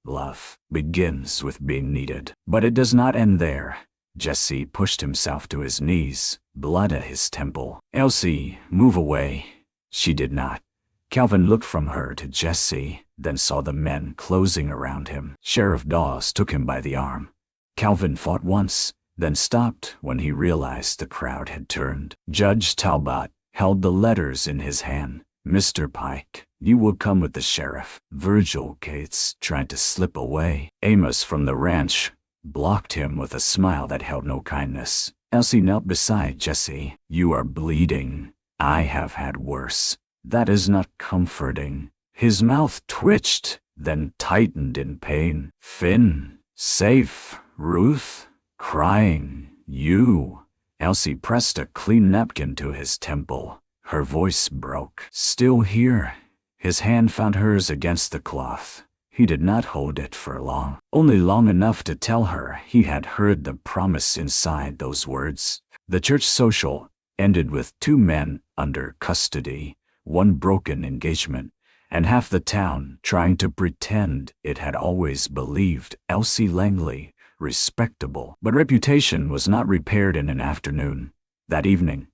love begins with being needed, but it does not end there." Jesse pushed himself to his knees, blood at his temple. "Elsie, move away." She did not. Calvin looked from her to Jesse, then saw the men closing around him. Sheriff Dawes took him by the arm. Calvin fought once, then stopped when he realized the crowd had turned. Judge Talbot held the letters in his hand. "Mr. Pike, you will come with the sheriff." Virgil Cates tried to slip away. Amos from the ranch blocked him with a smile that held no kindness. Elsie knelt beside Jesse. "You are bleeding. I have had worse." "That is not comforting." His mouth twitched, then tightened in pain. "Finn, safe. Ruth, crying. You." Elsie pressed a clean napkin to his temple. Her voice broke. "Still here." His hand found hers against the cloth. He did not hold it for long, only long enough to tell her he had heard the promise inside those words. The church social ended with 2 men under custody, 1 broken engagement, and half the town trying to pretend it had always believed Elsie Langley respectable. But reputation was not repaired in an afternoon. That evening,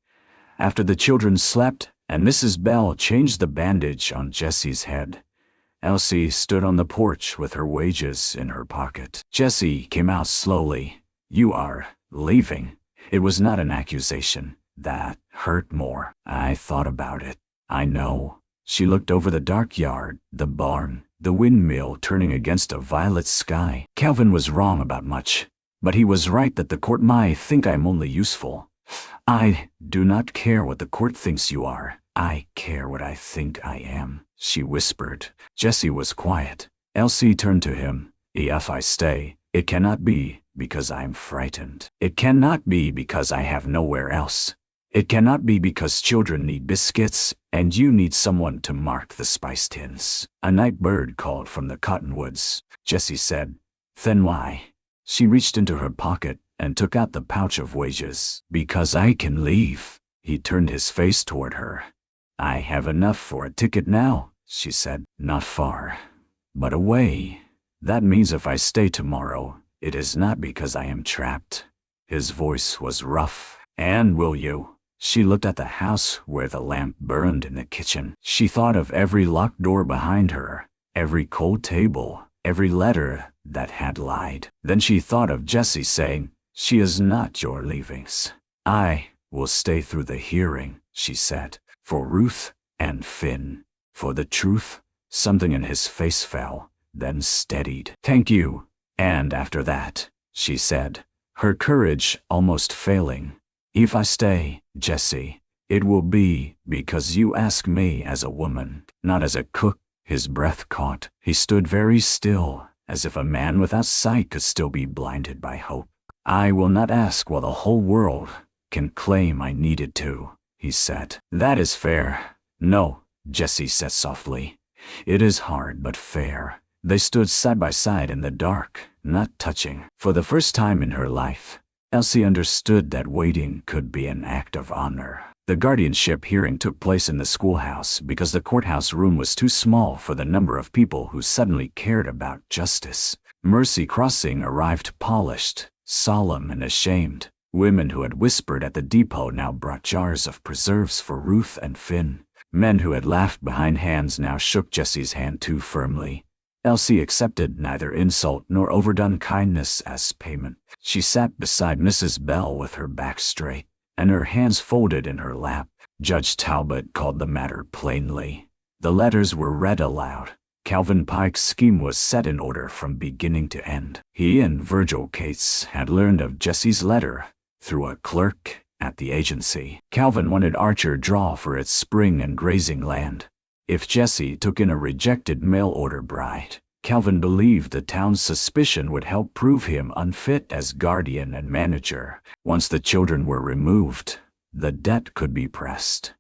after the children slept and Mrs. Bell changed the bandage on Jesse's head, Elsie stood on the porch with her wages in her pocket. Jesse came out slowly. "You are leaving." It was not an accusation. That hurt more. "I thought about it. I know." She looked over the dark yard, the barn, the windmill turning against a violet sky. "Calvin was wrong about much, but he was right that the court might think I'm only useful. I do not care what the court thinks you are. I care what I think I am," she whispered. Jesse was quiet. Elsie turned to him. "If I stay, it cannot be because I am frightened. It cannot be because I have nowhere else. It cannot be because children need biscuits and you need someone to mark the spice tins." A night bird called from the cottonwoods. Jesse said, "Then why?" She reached into her pocket and took out the pouch of wages. "Because I can leave." He turned his face toward her. "I have enough for a ticket now," she said. "Not far, but away. That means if I stay tomorrow, it is not because I am trapped." His voice was rough. "And will you?" She looked at the house where the lamp burned in the kitchen. She thought of every locked door behind her, every cold table, every letter that had lied. Then she thought of Jesse saying, "She is not your leavings." "I will stay through the hearing," she said, "for Ruth and Finn, for the truth." Something in his face fell, then steadied. "Thank you." "And after that," she said, her courage almost failing, "if I stay, Jesse, it will be because you ask me as a woman, not as a cook." His breath caught. He stood very still, as if a man without sight could still be blinded by hope. "I will not ask while the whole world can claim I needed to," he said. "That is fair." "No," Jesse said softly. "It is hard but fair." They stood side by side in the dark, not touching. For the first time in her life, Elsie understood that waiting could be an act of honor. The guardianship hearing took place in the schoolhouse because the courthouse room was too small for the number of people who suddenly cared about justice. Mercy Crossing arrived polished, solemn, and ashamed. Women who had whispered at the depot now brought jars of preserves for Ruth and Finn. Men who had laughed behind hands now shook Jesse's hand too firmly. Elsie accepted neither insult nor overdone kindness as payment. She sat beside Mrs. Bell with her back straight and her hands folded in her lap. Judge Talbot called the matter plainly. The letters were read aloud. Calvin Pike's scheme was set in order from beginning to end. He and Virgil Cates had learned of Jesse's letter through a clerk at the agency. Calvin wanted Archer Draw for its spring and grazing land. If Jesse took in a rejected mail-order bride, Calvin believed the town's suspicion would help prove him unfit as guardian and manager. Once the children were removed, the debt could be pressed.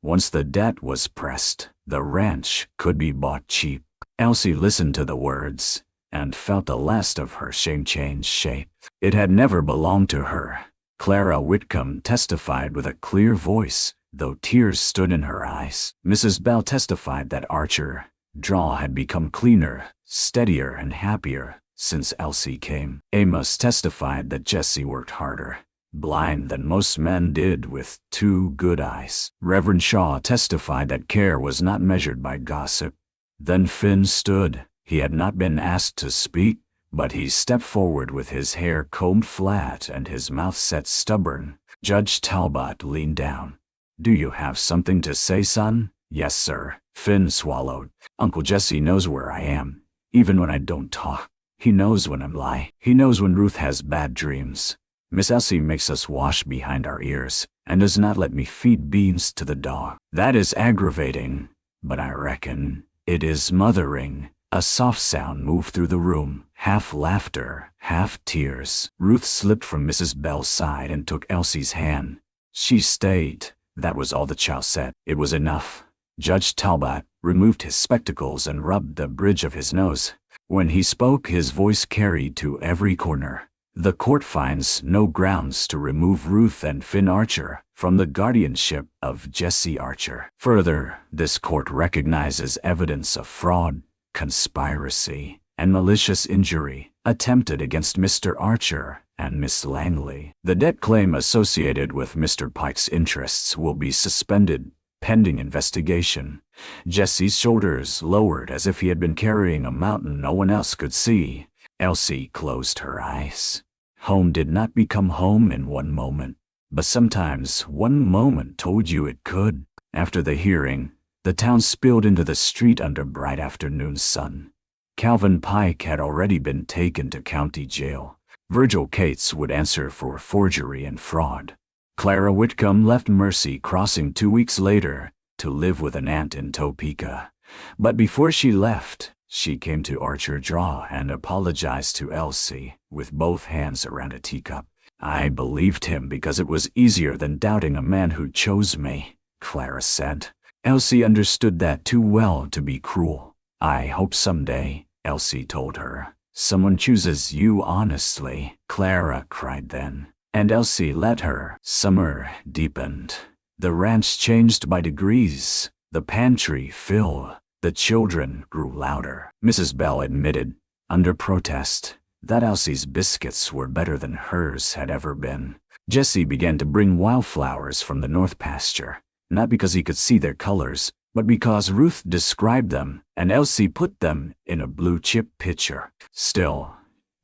Once the debt was pressed, the ranch could be bought cheap. Elsie listened to the words and felt the last of her shame change shape. It had never belonged to her. Clara Whitcomb testified with a clear voice, though tears stood in her eyes. Mrs. Bell testified that Archer Draw had become cleaner, steadier, and happier since Elsie came. Amos testified that Jesse worked harder, blind than most men did with 2 good eyes. Reverend Shaw testified that care was not measured by gossip. Then Finn stood. He had not been asked to speak, but he stepped forward with his hair combed flat and his mouth set stubborn. Judge Talbot leaned down. "Do you have something to say, son?" "Yes, sir." Finn swallowed. "Uncle Jesse knows where I am, even when I don't talk. He knows when I'm lying. He knows when Ruth has bad dreams. Miss Elsie makes us wash behind our ears and does not let me feed beans to the dog. That is aggravating, but I reckon it is mothering." A soft sound moved through the room, half laughter, half tears. Ruth slipped from Mrs. Bell's side and took Elsie's hand. She stayed. That was all the child said. It was enough. Judge Talbot removed his spectacles and rubbed the bridge of his nose. When he spoke, his voice carried to every corner. "The court finds no grounds to remove Ruth and Finn Archer from the guardianship of Jesse Archer. Further, this court recognizes evidence of fraud, conspiracy, and malicious injury attempted against Mr. Archer and Miss Langley. The debt claim associated with Mr. Pike's interests will be suspended pending investigation." Jesse's shoulders lowered as if he had been carrying a mountain no one else could see. Elsie closed her eyes. Home did not become home in one moment, but sometimes one moment told you it could. After the hearing, the town spilled into the street under bright afternoon sun. Calvin Pike had already been taken to county jail. Virgil Cates would answer for forgery and fraud. Clara Whitcomb left Mercy Crossing 2 weeks later to live with an aunt in Topeka. But before she left, she came to Archer Draw and apologized to Elsie with both hands around a teacup. "I believed him because it was easier than doubting a man who chose me," Clara said. Elsie understood that too well to be cruel. "I hope someday," Elsie told her, "someone chooses you honestly," Clara cried then. And Elsie let her. Summer deepened. The ranch changed by degrees. The pantry filled. The children grew louder. Mrs. Bell admitted, under protest, that Elsie's biscuits were better than hers had ever been. Jesse began to bring wildflowers from the north pasture, not because he could see their colors, but because Ruth described them and Elsie put them in a blue chip pitcher. Still,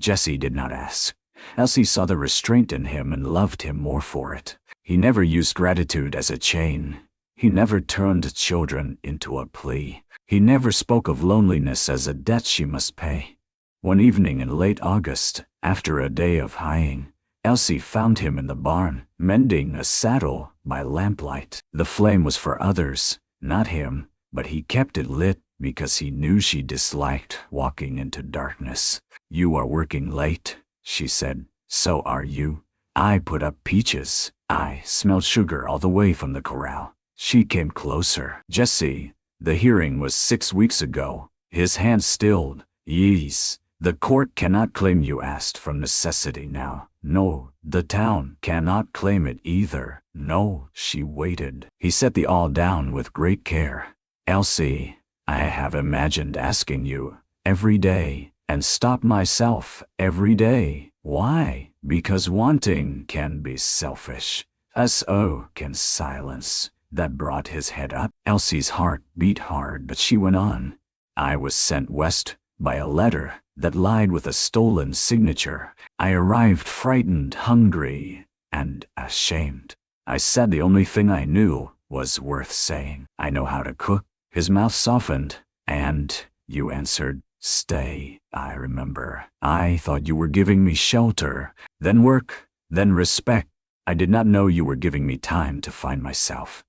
Jesse did not ask. Elsie saw the restraint in him and loved him more for it. He never used gratitude as a chain. He never turned children into a plea. He never spoke of loneliness as a debt she must pay. One evening in late August, after a day of hieing, Elsie found him in the barn, mending a saddle by lamplight. The flame was for others, not him, but he kept it lit because he knew she disliked walking into darkness. "You are working late," she said. "So are you. I put up peaches. I smelled sugar all the way from the corral." She came closer. "Jesse, the hearing was 6 weeks ago." His hand stilled. "Yes. The court cannot claim you asked from necessity now." "No, the town cannot claim it either." "No." She waited. He set the awl down with great care. "Elsie, I have imagined asking you every day and stop myself every day. Why? Because wanting can be selfish. So can silence. that brought his head up. Elsie's heart beat hard, but she went on. I was sent west by a letter that lied with a stolen signature. I arrived frightened, hungry, and ashamed. I said the only thing I knew was worth saying. I know how to cook. His mouth softened. And you answered, stay. I remember. I thought you were giving me shelter, then work, then respect. I did not know you were giving me time to find myself.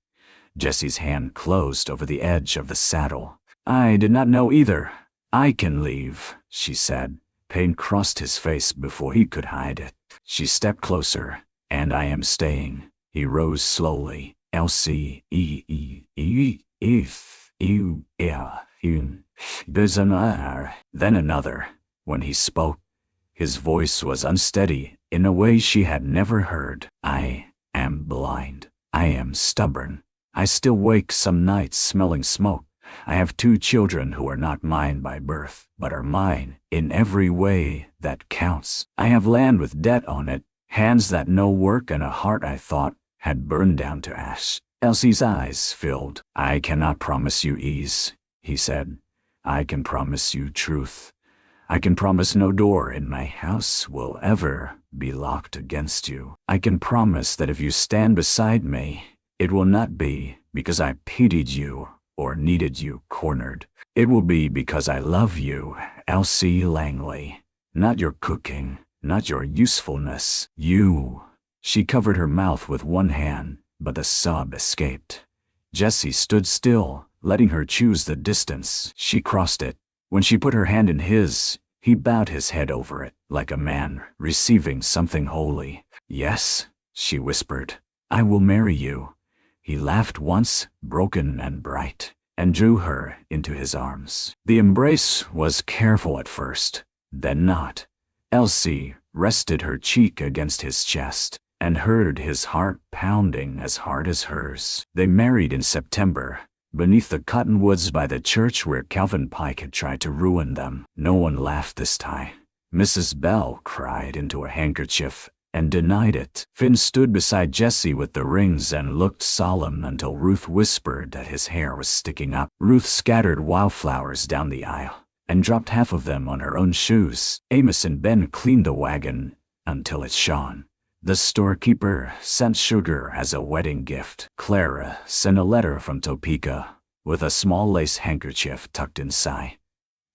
Jessie's hand closed over the edge of the saddle. I did not know either. I can leave, she said. Pain crossed his face before he could hide it. She stepped closer. And I am staying. He rose slowly. Elsie, then another. When he spoke, his voice was unsteady in a way she had never heard. I am blind. I am stubborn. I still wake some nights smelling smoke. I have 2 children who are not mine by birth, but are mine in every way that counts. I have land with debt on it, hands that know work, and a heart I thought had burned down to ash. Elsie's eyes filled. I cannot promise you ease, he said. I can promise you truth. I can promise no door in my house will ever be locked against you. I can promise that if you stand beside me, it will not be because I pitied you or needed you cornered. It will be because I love you, Elsie Langley. Not your cooking, not your usefulness. You. She covered her mouth with one hand, but the sob escaped. Jessie stood still, letting her choose the distance. She crossed it. When she put her hand in his, he bowed his head over it, like a man receiving something holy. Yes, she whispered, I will marry you. He laughed once, broken and bright, and drew her into his arms. The embrace was careful at first, then not. Elsie rested her cheek against his chest and heard his heart pounding as hard as hers. They married in September, beneath the cottonwoods by the church where Calvin Pike had tried to ruin them. No one laughed this time. Mrs. Bell cried into a handkerchief and denied it. Finn stood beside Jessie with the rings and looked solemn until Ruth whispered that his hair was sticking up. Ruth scattered wildflowers down the aisle and dropped half of them on her own shoes. Amos and Ben cleaned the wagon until it shone. The storekeeper sent sugar as a wedding gift. Clara sent a letter from Topeka with a small lace handkerchief tucked inside.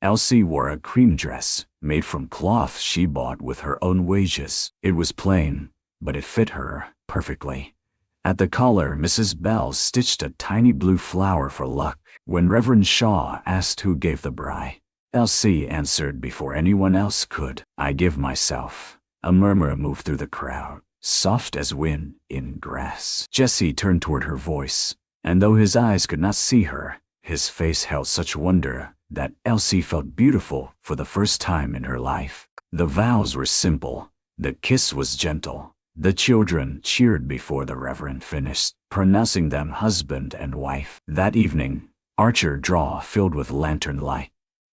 Elsie wore a cream dress made from cloth she bought with her own wages. It was plain, but it fit her perfectly. At the collar, Mrs. Bell stitched a tiny blue flower for luck. When Reverend Shaw asked who gave the bride, Elsie answered before anyone else could, I give myself. A murmur moved through the crowd, soft as wind in grass. Jessie turned toward her voice, and though his eyes could not see her, his face held such wonder that Elsie felt beautiful for the first time in her life. The vows were simple. The kiss was gentle. The children cheered before the Reverend finished, pronouncing them husband and wife. That evening, Archer Draw filled with lantern light.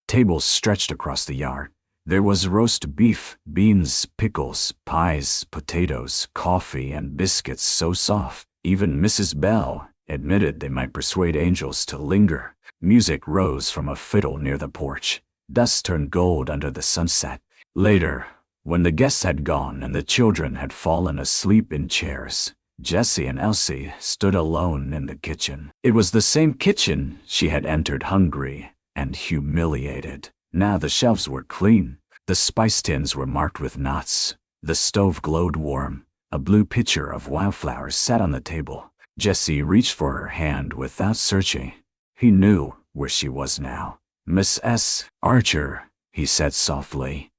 Tables stretched across the yard. There was roast beef, beans, pickles, pies, potatoes, coffee, and biscuits so soft, even Mrs. Bell admitted they might persuade angels to linger. Music rose from a fiddle near the porch. Dust turned gold under the sunset. Later, when the guests had gone and the children had fallen asleep in chairs, Jessie and Elsie stood alone in the kitchen. It was the same kitchen she had entered hungry and humiliated. Now the shelves were clean. The spice tins were marked with knots. The stove glowed warm. A blue pitcher of wildflowers sat on the table. Jessie reached for her hand without searching. He knew where she was now. Miss S. Archer, he said softly.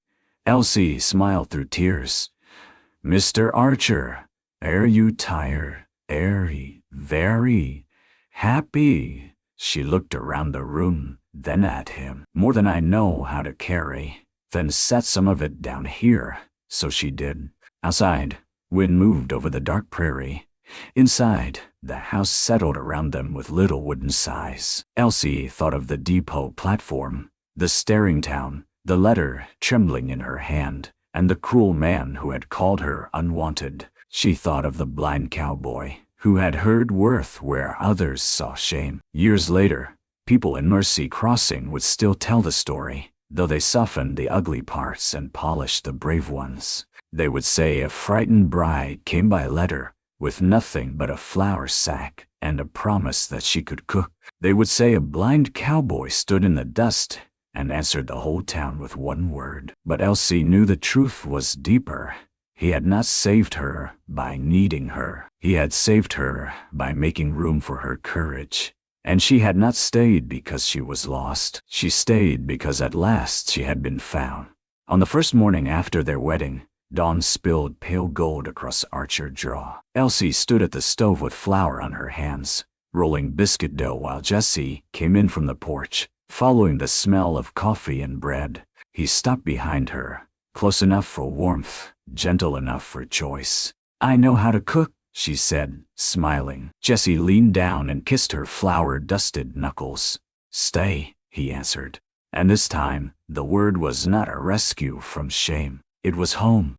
Elsie smiled through tears. Mr. Archer, are you tired? Very happy. She looked around the room, then at him. More than I know how to carry. Then set some of it down here. So she did. Outside, wind moved over the dark prairie. Inside, the house settled around them with little wooden sighs. Elsie thought of the depot platform, the staring town, the letter trembling in her hand, and the cruel man who had called her unwanted. She thought of the blind cowboy, who had heard worth where others saw shame. Years later, people in Mercy Crossing would still tell the story, though they softened the ugly parts and polished the brave ones. They would say a frightened bride came by letter, with nothing but a flour sack and a promise that she could cook. They would say a blind cowboy stood in the dust and answered the whole town with one word. But Elsie knew the truth was deeper. He had not saved her by needing her. He had saved her by making room for her courage. And she had not stayed because she was lost. She stayed because at last she had been found. On the first morning after their wedding, dawn spilled pale gold across Archer Draw. Elsie stood at the stove with flour on her hands, rolling biscuit dough while Jesse came in from the porch, following the smell of coffee and bread. He stopped behind her, close enough for warmth, gentle enough for choice. "I know how to cook," she said, smiling. Jesse leaned down and kissed her flour-dusted knuckles. "Stay," he answered. And this time, the word was not a rescue from shame. It was home.